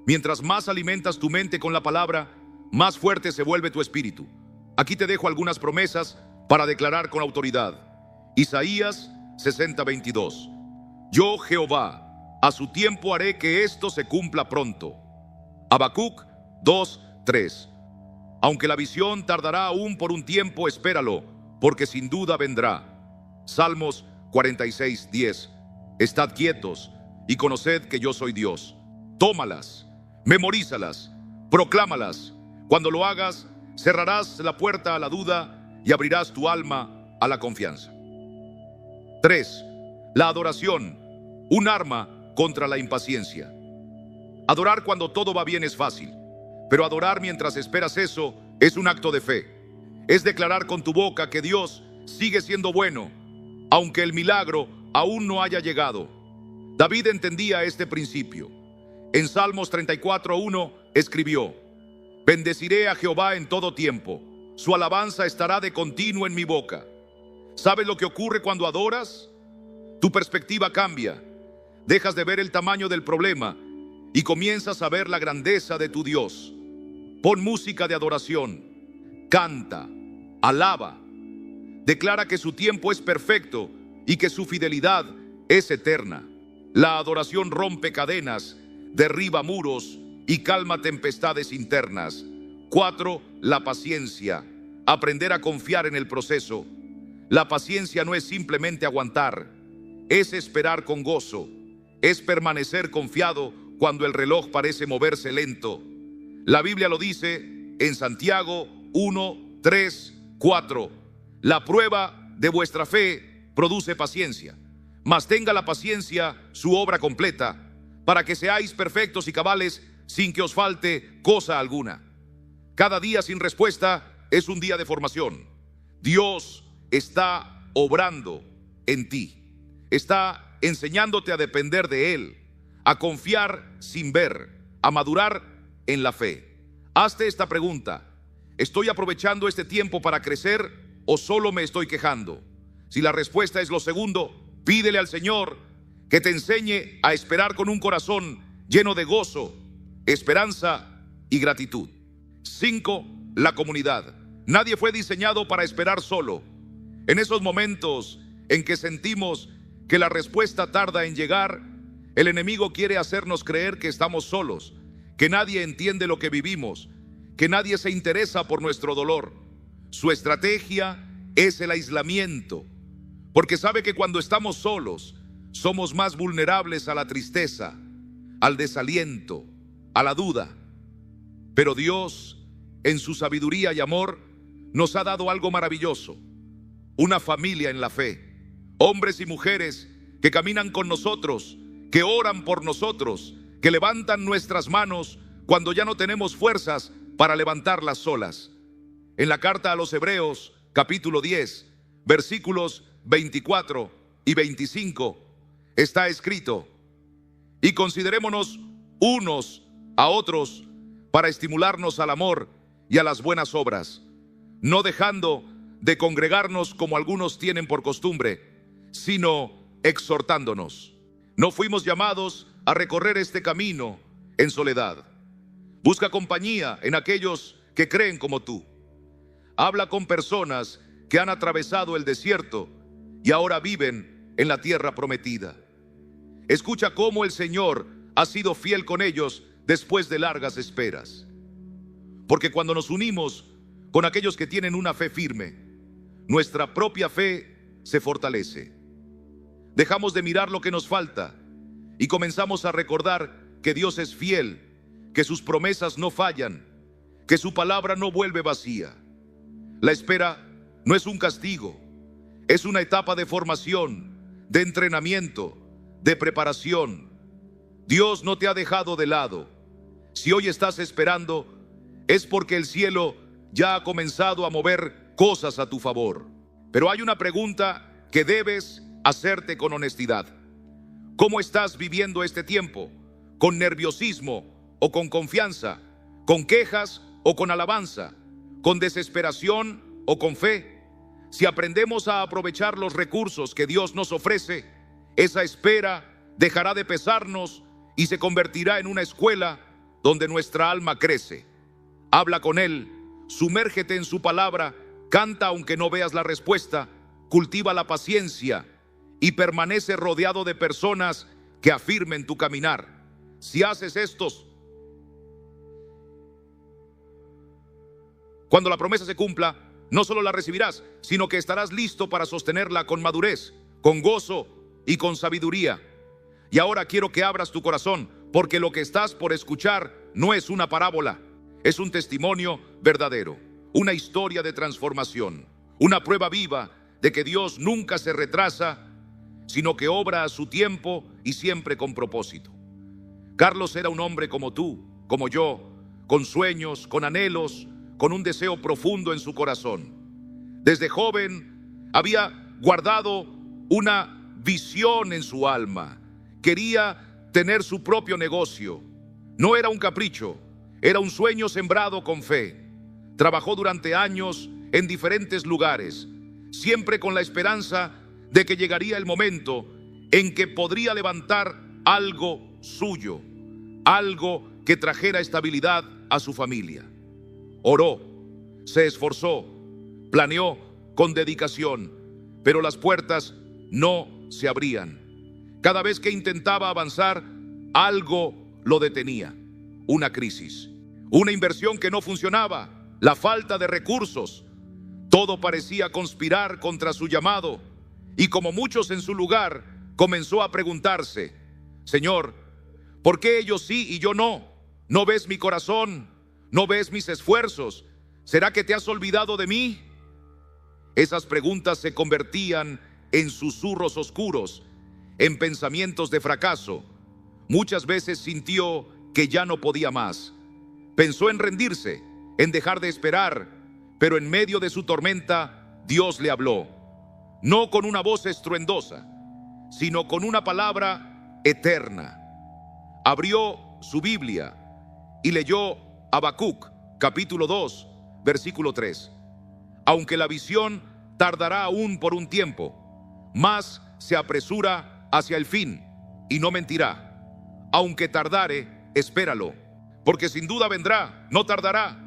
Mientras más alimentas tu mente con la palabra, más fuerte se vuelve tu espíritu. Aquí te dejo algunas promesas para declarar con autoridad. Isaías 60:22. Yo, Jehová, a su tiempo haré que esto se cumpla pronto. Habacuc 2:3. Aunque la visión tardará aún por un tiempo, espéralo, porque sin duda vendrá. Salmos 46:10. Estad quietos y conoced que yo soy Dios. Tómalas, memorízalas, proclámalas. Cuando lo hagas, cerrarás la puerta a la duda y abrirás tu alma a la confianza. 3. La adoración, un arma contra la impaciencia. Adorar cuando todo va bien es fácil, pero adorar mientras esperas eso es un acto de fe. Es declarar con tu boca que Dios sigue siendo bueno, aunque el milagro aún no haya llegado. David entendía este principio. En Salmos 34:1 escribió: Bendeciré a Jehová en todo tiempo, su alabanza estará de continuo en mi boca. ¿Sabes lo que ocurre cuando adoras? Tu perspectiva cambia. Dejas de ver el tamaño del problema y comienzas a ver la grandeza de tu Dios. Pon música de adoración. Canta, alaba. Declara que su tiempo es perfecto y que su fidelidad es eterna. La adoración rompe cadenas, derriba muros y calma tempestades internas. 4. La paciencia. Aprender a confiar en el proceso. La paciencia no es simplemente aguantar, es esperar con gozo, es permanecer confiado cuando el reloj parece moverse lento. La Biblia lo dice en Santiago 1:3-4. La prueba de vuestra fe produce paciencia, mas tenga la paciencia su obra completa, para que seáis perfectos y cabales sin que os falte cosa alguna. Cada día sin respuesta es un día de formación. Dios está obrando en ti. Está enseñándote a depender de Él, a confiar sin ver, a madurar en la fe. Hazte esta pregunta: ¿estoy aprovechando este tiempo para crecer o solo me estoy quejando? Si la respuesta es lo segundo, pídele al Señor que te enseñe a esperar con un corazón lleno de gozo, esperanza y gratitud. 5. La comunidad. Nadie fue diseñado para esperar solo. En esos momentos en que sentimos que la respuesta tarda en llegar, el enemigo quiere hacernos creer que estamos solos, que nadie entiende lo que vivimos, que nadie se interesa por nuestro dolor. Su estrategia es el aislamiento, porque sabe que cuando estamos solos, somos más vulnerables a la tristeza, al desaliento, a la duda. Pero Dios, en su sabiduría y amor, nos ha dado algo maravilloso: una familia en la fe, hombres y mujeres que caminan con nosotros, que oran por nosotros, que levantan nuestras manos cuando ya no tenemos fuerzas para levantarlas solas. En la carta a los Hebreos, capítulo 10, versículos 24 y 25, está escrito: y considerémonos unos a otros para estimularnos al amor y a las buenas obras, no dejando de congregarnos como algunos tienen por costumbre, sino exhortándonos. No fuimos llamados a recorrer este camino en soledad. Busca compañía en aquellos que creen como tú. Habla con personas que han atravesado el desierto y ahora viven en la tierra prometida. Escucha cómo el Señor ha sido fiel con ellos después de largas esperas. Porque cuando nos unimos con aquellos que tienen una fe firme, nuestra propia fe se fortalece. Dejamos de mirar lo que nos falta y comenzamos a recordar que Dios es fiel, que sus promesas no fallan, que su palabra no vuelve vacía. La espera no es un castigo, es una etapa de formación, de entrenamiento, de preparación. Dios no te ha dejado de lado. Si hoy estás esperando, es porque el cielo ya ha comenzado a mover cosas a tu favor. Pero hay una pregunta que debes hacerte con honestidad. ¿Cómo estás viviendo este tiempo? ¿Con nerviosismo o con confianza? ¿Con quejas o con alabanza? ¿Con desesperación o con fe? Si aprendemos a aprovechar los recursos que Dios nos ofrece, esa espera dejará de pesarnos y se convertirá en una escuela donde nuestra alma crece. Habla con Él, sumérgete en su palabra, canta aunque no veas la respuesta, cultiva la paciencia y permanece rodeado de personas que afirmen tu caminar. Si haces estos, cuando la promesa se cumpla, no solo la recibirás, sino que estarás listo para sostenerla con madurez, con gozo y con sabiduría. Y ahora quiero que abras tu corazón, porque lo que estás por escuchar no es una parábola, es un testimonio verdadero, una historia de transformación, una prueba viva de que Dios nunca se retrasa, sino que obra a su tiempo y siempre con propósito. Carlos era un hombre como tú, como yo, con sueños, con anhelos, con un deseo profundo en su corazón. Desde joven había guardado una visión en su alma. Quería tener su propio negocio. No era un capricho, era un sueño sembrado con fe. Trabajó durante años en diferentes lugares, siempre con la esperanza de que llegaría el momento en que podría levantar algo suyo, algo que trajera estabilidad a su familia. Oró, se esforzó, planeó con dedicación, pero las puertas no se abrían. Cada vez que intentaba avanzar, algo lo detenía. Una crisis, una inversión que no funcionaba, la falta de recursos. Todo parecía conspirar contra su llamado, y como muchos en su lugar, comenzó a preguntarse: Señor, ¿por qué ellos sí y yo no? ¿No ves mi corazón? ¿No ves mis esfuerzos? ¿Será que te has olvidado de mí? Esas preguntas se convertían en susurros oscuros, en pensamientos de fracaso. Muchas veces sintió que ya no podía más. Pensó en rendirse, en dejar de esperar, pero en medio de su tormenta, Dios le habló. No con una voz estruendosa, sino con una palabra eterna. Abrió su Biblia y leyó Habacuc, capítulo 2, versículo 3. Aunque la visión tardará aún por un tiempo, mas se apresura hacia el fin y no mentirá. Aunque tardare, espéralo, porque sin duda vendrá, no tardará.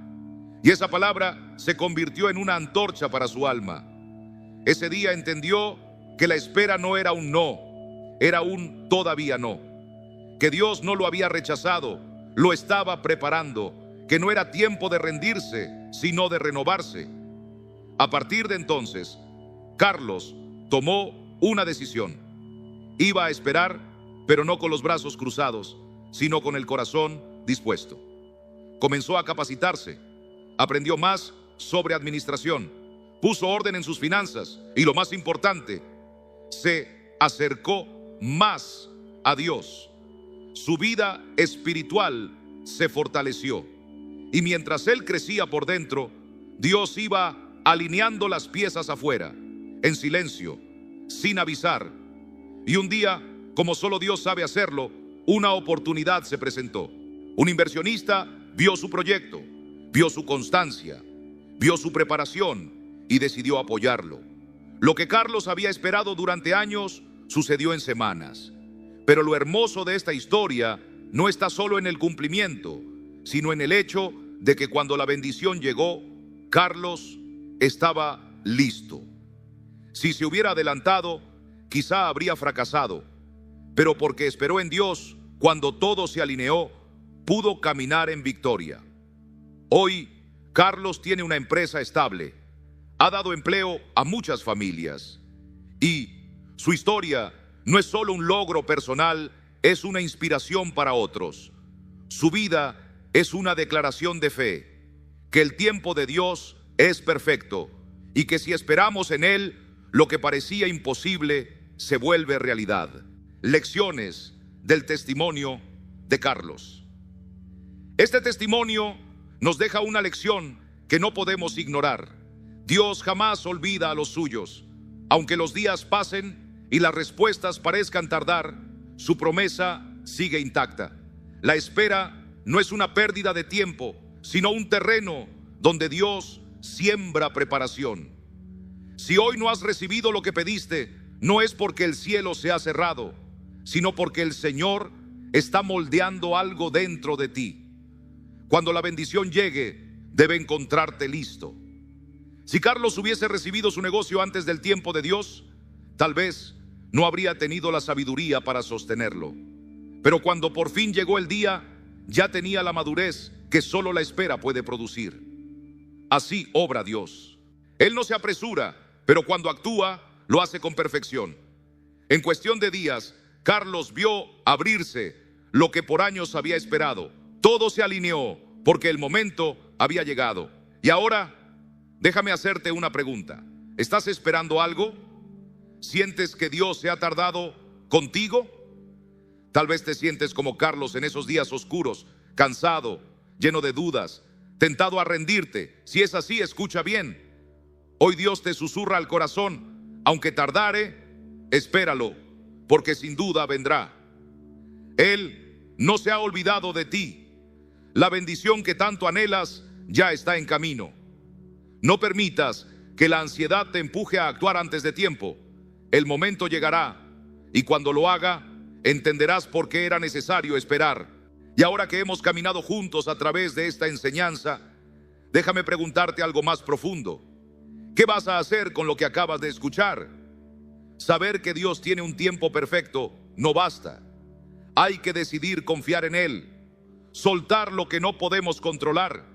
Y esa palabra se convirtió en una antorcha para su alma. Ese día entendió que la espera no era un no, era un todavía no. Que Dios no lo había rechazado, lo estaba preparando. Que no era tiempo de rendirse, sino de renovarse. A partir de entonces, Carlos tomó una decisión. Iba a esperar, pero no con los brazos cruzados, sino con el corazón dispuesto. Comenzó a capacitarse, aprendió más sobre administración, puso orden en sus finanzas y, lo más importante, se acercó más a Dios. Su vida espiritual se fortaleció. Y mientras él crecía por dentro, Dios iba alineando las piezas afuera, en silencio, sin avisar. Y un día, como solo Dios sabe hacerlo, una oportunidad se presentó. Un inversionista vio su proyecto, vio su constancia, vio su preparación y decidió apoyarlo. Lo que Carlos había esperado durante años sucedió en semanas. Pero lo hermoso de esta historia no está solo en el cumplimiento, sino en el hecho de que cuando la bendición llegó, Carlos estaba listo. Si se hubiera adelantado, quizá habría fracasado, pero porque esperó en Dios, cuando todo se alineó, pudo caminar en victoria. Hoy, Carlos tiene una empresa estable, ha dado empleo a muchas familias y su historia no es solo un logro personal, es una inspiración para otros. Su vida es una declaración de fe, que el tiempo de Dios es perfecto y que si esperamos en Él, lo que parecía imposible se vuelve realidad. Lecciones del testimonio de Carlos. Este testimonio nos deja una lección que no podemos ignorar. Dios jamás olvida a los suyos. Aunque los días pasen y las respuestas parezcan tardar, su promesa sigue intacta. La espera no es una pérdida de tiempo, sino un terreno donde Dios siembra preparación. Si hoy no has recibido lo que pediste, no es porque el cielo se ha cerrado, sino porque el Señor está moldeando algo dentro de ti. Cuando la bendición llegue, debe encontrarte listo. Si Carlos hubiese recibido su negocio antes del tiempo de Dios, tal vez no habría tenido la sabiduría para sostenerlo. Pero cuando por fin llegó el día, ya tenía la madurez que solo la espera puede producir. Así obra Dios. Él no se apresura, pero cuando actúa, lo hace con perfección. En cuestión de días, Carlos vio abrirse lo que por años había esperado. Todo se alineó porque el momento había llegado. Y ahora, déjame hacerte una pregunta. ¿Estás esperando algo? ¿Sientes que Dios se ha tardado contigo? Tal vez te sientes como Carlos en esos días oscuros, cansado, lleno de dudas, tentado a rendirte. Si es así, escucha bien. Hoy Dios te susurra al corazón: aunque tardare, espéralo, porque sin duda vendrá. Él no se ha olvidado de ti. La bendición que tanto anhelas ya está en camino. No permitas que la ansiedad te empuje a actuar antes de tiempo. El momento llegará y cuando lo haga, entenderás por qué era necesario esperar. Y ahora que hemos caminado juntos a través de esta enseñanza, déjame preguntarte algo más profundo. ¿Qué vas a hacer con lo que acabas de escuchar? Saber que Dios tiene un tiempo perfecto no basta. Hay que decidir confiar en Él, soltar lo que no podemos controlar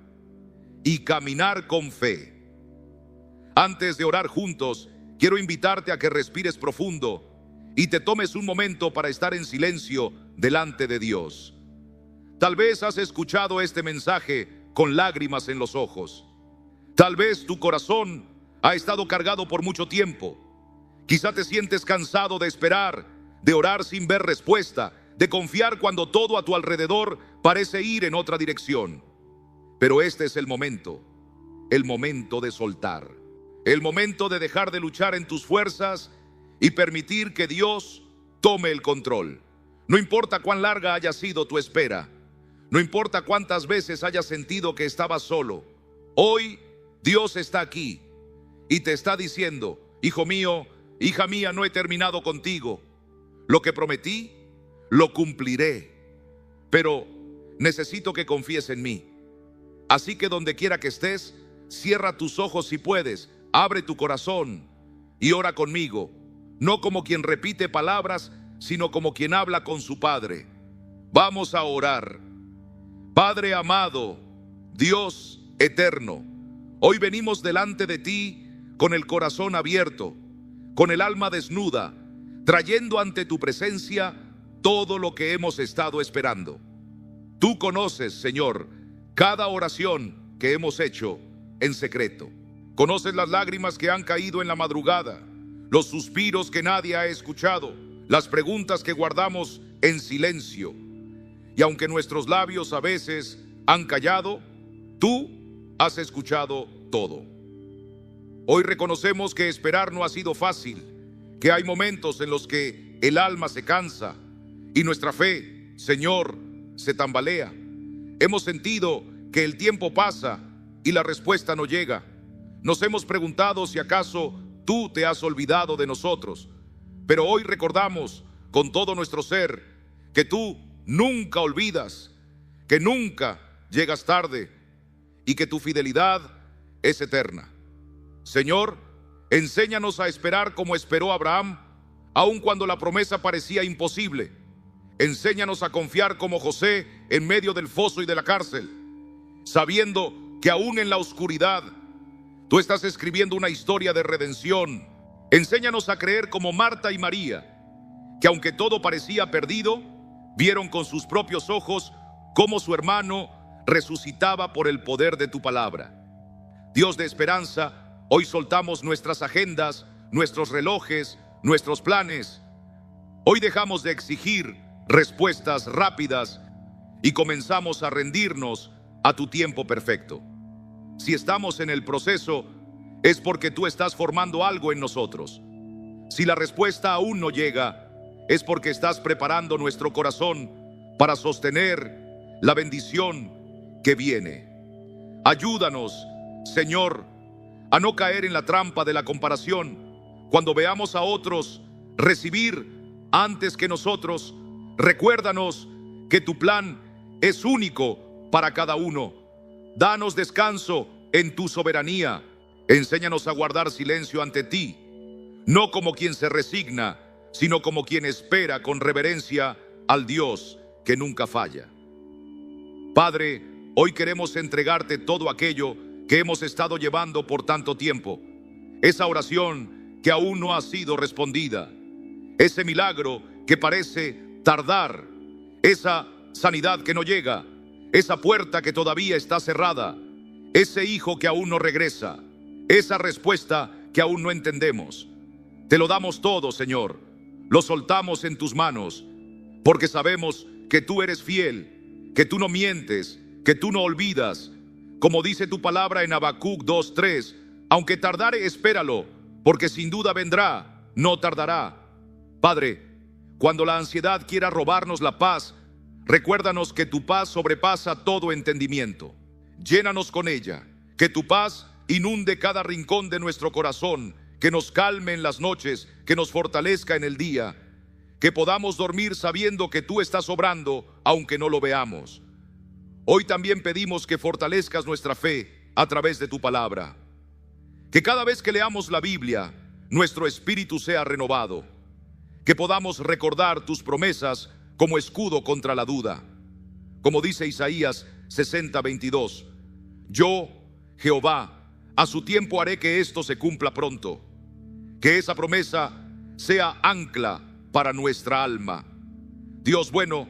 y caminar con fe. Antes de orar juntos, quiero invitarte a que respires profundo y te tomes un momento para estar en silencio delante de Dios. Tal vez has escuchado este mensaje con lágrimas en los ojos. Tal vez tu corazón ha estado cargado por mucho tiempo. Quizá te sientes cansado de esperar, de orar sin ver respuesta, de confiar cuando todo a tu alrededor parece ir en otra dirección. Pero este es el momento de soltar, el momento de dejar de luchar en tus fuerzas y permitir que Dios tome el control. No importa cuán larga haya sido tu espera, no importa cuántas veces hayas sentido que estabas solo, hoy Dios está aquí y te está diciendo: hijo mío, hija mía, no he terminado contigo. Lo que prometí, lo cumpliré, pero necesito que confíes en mí. Así que donde quiera que estés, cierra tus ojos si puedes, abre tu corazón y ora conmigo, no como quien repite palabras, sino como quien habla con su Padre. Vamos a orar. Padre amado, Dios eterno, hoy venimos delante de ti con el corazón abierto, con el alma desnuda, trayendo ante tu presencia todo lo que hemos estado esperando. Tú conoces, Señor, cada oración que hemos hecho en secreto. Conoces las lágrimas que han caído en la madrugada, los suspiros que nadie ha escuchado, las preguntas que guardamos en silencio. Y aunque nuestros labios a veces han callado, tú has escuchado todo. Hoy reconocemos que esperar no ha sido fácil, que hay momentos en los que el alma se cansa y nuestra fe, Señor, se tambalea. Hemos sentido que el tiempo pasa y la respuesta no llega. Nos hemos preguntado si acaso tú te has olvidado de nosotros. Pero hoy recordamos con todo nuestro ser que tú nunca olvidas, que nunca llegas tarde y que tu fidelidad es eterna. Señor, enséñanos a esperar como esperó Abraham, aun cuando la promesa parecía imposible. Enséñanos a confiar como José en medio del foso y de la cárcel, sabiendo que aún en la oscuridad tú estás escribiendo una historia de redención. Enséñanos a creer como Marta y María, que aunque todo parecía perdido, vieron con sus propios ojos cómo su hermano resucitaba por el poder de tu palabra. Dios de esperanza, hoy soltamos nuestras agendas, nuestros relojes, nuestros planes. Hoy dejamos de exigir respuestas rápidas y comenzamos a rendirnos a tu tiempo perfecto. Si estamos en el proceso, es porque tú estás formando algo en nosotros. Si la respuesta aún no llega, es porque estás preparando nuestro corazón para sostener la bendición que viene. Ayúdanos, Señor, a no caer en la trampa de la comparación. Cuando veamos a otros recibir antes que nosotros, recuérdanos que tu plan es único para cada uno. Danos descanso en tu soberanía. Enséñanos a guardar silencio ante ti, no como quien se resigna, sino como quien espera con reverencia al Dios que nunca falla. Padre, hoy queremos entregarte todo aquello que hemos estado llevando por tanto tiempo. Esa oración que aún no ha sido respondida, ese milagro que parece tardar, esa sanidad que no llega, esa puerta que todavía está cerrada, ese hijo que aún no regresa, esa respuesta que aún no entendemos. Te lo damos todo, Señor. Lo soltamos en tus manos, porque sabemos que tú eres fiel, que tú no mientes, que tú no olvidas. Como dice tu palabra en Habacuc 2:3, aunque tardare, espéralo, porque sin duda vendrá, no tardará. Padre, cuando la ansiedad quiera robarnos la paz, recuérdanos que tu paz sobrepasa todo entendimiento. Llénanos con ella, que tu paz inunde cada rincón de nuestro corazón, que nos calme en las noches, que nos fortalezca en el día, que podamos dormir sabiendo que tú estás obrando, aunque no lo veamos. Hoy también pedimos que fortalezcas nuestra fe a través de tu palabra. Que cada vez que leamos la Biblia, nuestro espíritu sea renovado. Que podamos recordar tus promesas como escudo contra la duda. Como dice Isaías 60:22, yo, Jehová, a su tiempo haré que esto se cumpla pronto. Que esa promesa sea ancla para nuestra alma. Dios bueno,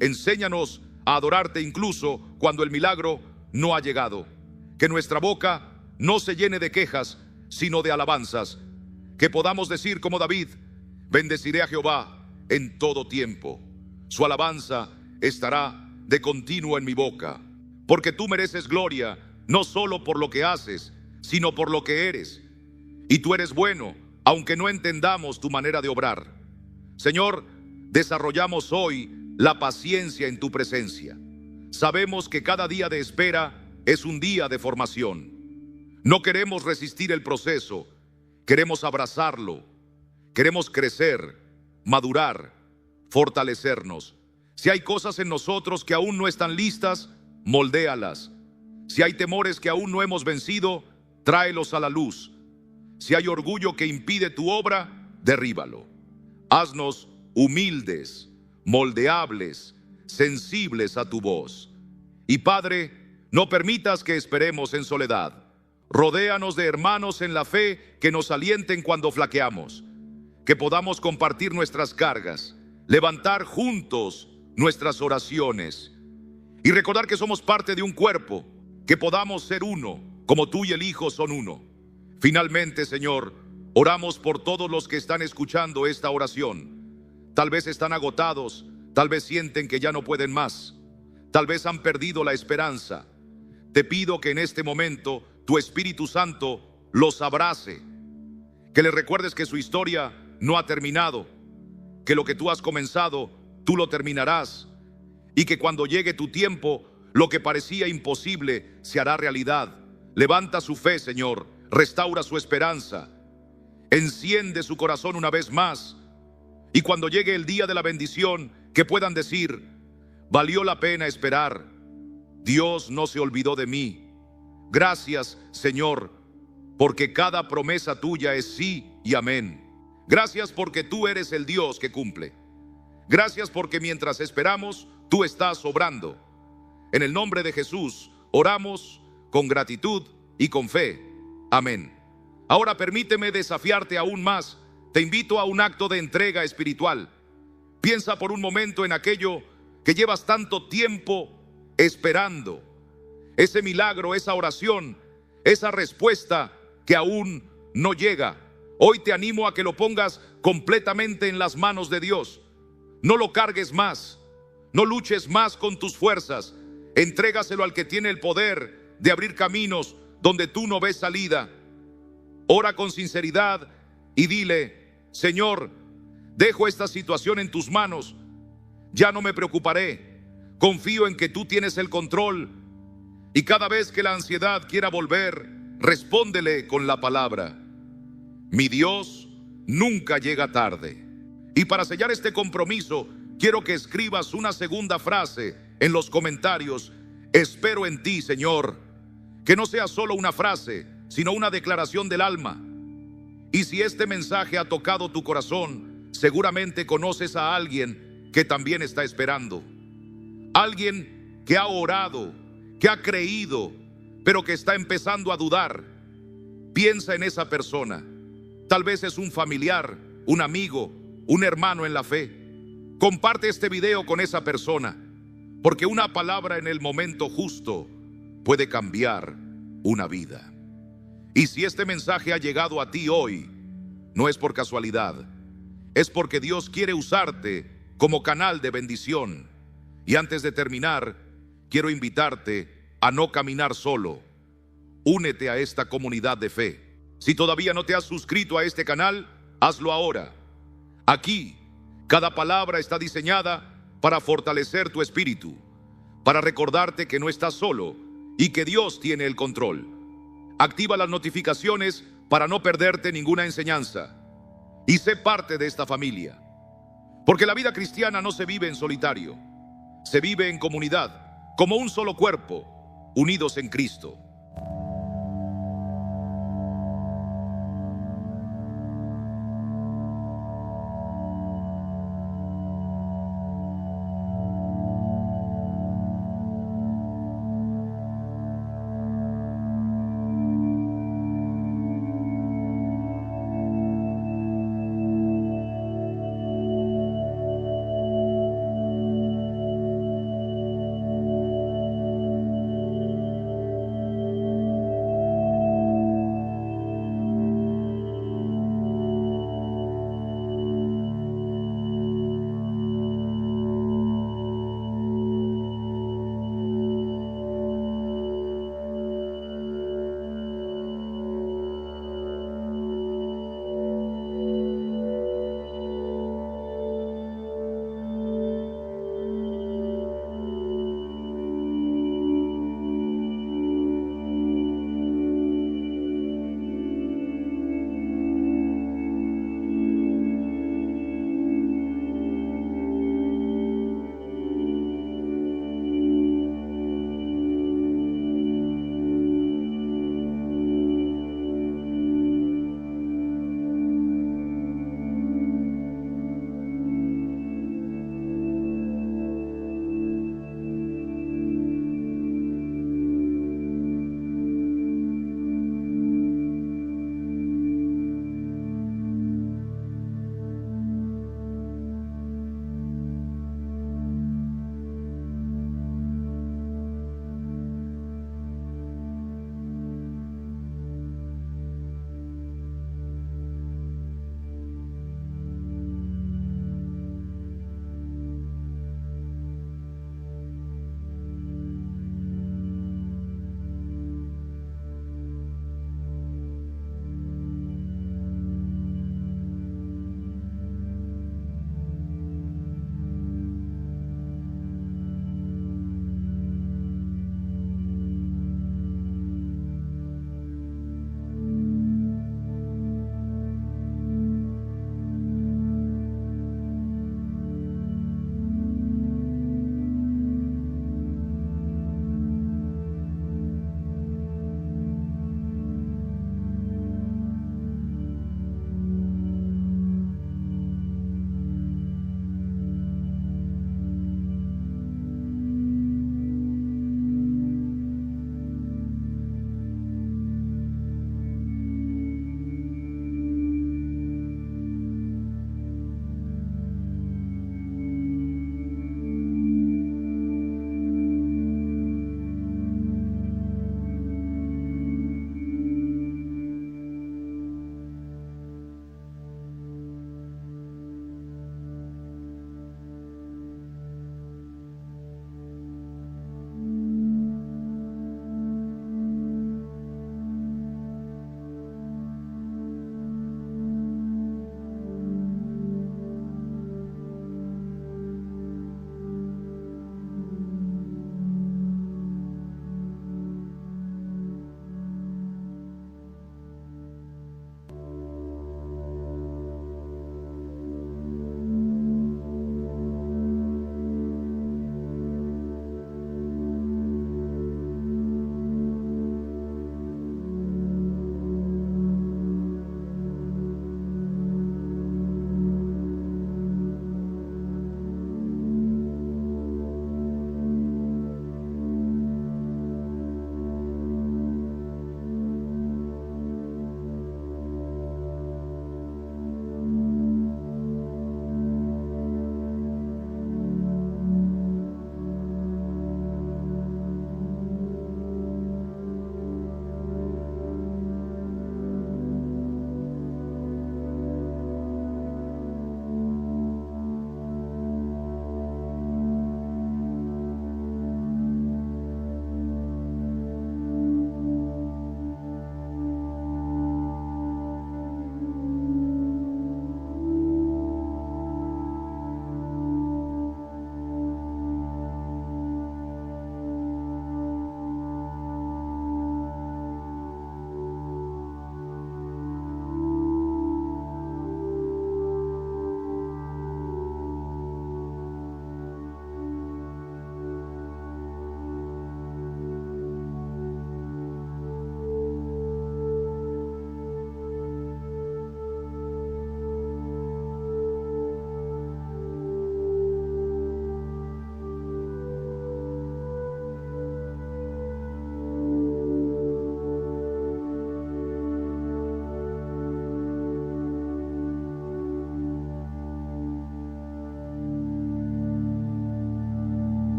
enséñanos a adorarte incluso cuando el milagro no ha llegado. Que nuestra boca no se llene de quejas, sino de alabanzas. Que podamos decir como David, bendeciré a Jehová en todo tiempo. Su alabanza estará de continuo en mi boca. Porque tú mereces gloria, no solo por lo que haces, sino por lo que eres. Y tú eres bueno, aunque no entendamos tu manera de obrar. Señor, desarrollamos hoy la paciencia en tu presencia. Sabemos que cada día de espera es un día de formación. No queremos resistir el proceso, queremos abrazarlo. Queremos crecer, madurar, fortalecernos. Si hay cosas en nosotros que aún no están listas, moldéalas. Si hay temores que aún no hemos vencido, tráelos a la luz. Si hay orgullo que impide tu obra, derríbalo. Haznos humildes, moldeables, sensibles a tu voz. Y Padre, no permitas que esperemos en soledad. Rodéanos de hermanos en la fe que nos alienten cuando flaqueamos. Que podamos compartir nuestras cargas, levantar juntos nuestras oraciones y recordar que somos parte de un cuerpo, que podamos ser uno, como tú y el Hijo son uno. Finalmente, Señor, oramos por todos los que están escuchando esta oración. Tal vez están agotados, tal vez sienten que ya no pueden más, tal vez han perdido la esperanza. Te pido que en este momento tu Espíritu Santo los abrace, que les recuerdes que su historia no ha terminado, que lo que tú has comenzado, tú lo terminarás, y que cuando llegue tu tiempo, lo que parecía imposible se hará realidad. Levanta su fe, Señor, restaura su esperanza, enciende su corazón una vez más, Y cuando llegue el día de la bendición, que puedan decir: valió la pena esperar. Dios no se olvidó de mí. Gracias, Señor, porque cada promesa tuya es sí y amén. Gracias porque tú eres el Dios que cumple. Gracias porque mientras esperamos, tú estás obrando. En el nombre de Jesús, oramos con gratitud y con fe. Amén. Ahora permíteme desafiarte aún más. Te invito a un acto de entrega espiritual. Piensa por un momento en aquello que llevas tanto tiempo esperando. Ese milagro, esa oración, esa respuesta que aún no llega. Hoy te animo a que lo pongas completamente en las manos de Dios. No lo cargues más. No luches más con tus fuerzas. Entrégaselo al que tiene el poder de abrir caminos donde tú no ves salida. Ora con sinceridad y dile: Señor, dejo esta situación en tus manos. Ya no me preocuparé. Confío en que tú tienes el control. Y cada vez que la ansiedad quiera volver, respóndele con la palabra: mi Dios nunca llega tarde. Y para sellar este compromiso, quiero que escribas una segunda frase en los comentarios: espero en ti, Señor. Que no sea solo una frase, sino una declaración del alma. Y si este mensaje ha tocado tu corazón, seguramente conoces a alguien que también está esperando. Alguien que ha orado, que ha creído, pero que está empezando a dudar. Piensa en esa persona. Tal vez es un familiar, un amigo, un hermano en la fe. Comparte este video con esa persona, porque una palabra en el momento justo puede cambiar una vida. Y si este mensaje ha llegado a ti hoy, no es por casualidad, es porque Dios quiere usarte como canal de bendición. Y antes de terminar, quiero invitarte a no caminar solo. Únete a esta comunidad de fe. Si todavía no te has suscrito a este canal, hazlo ahora. Aquí, cada palabra está diseñada para fortalecer tu espíritu, para recordarte que no estás solo y que Dios tiene el control. Activa las notificaciones para no perderte ninguna enseñanza. Y sé parte de esta familia. Porque la vida cristiana no se vive en solitario. Se vive en comunidad, como un solo cuerpo, unidos en Cristo.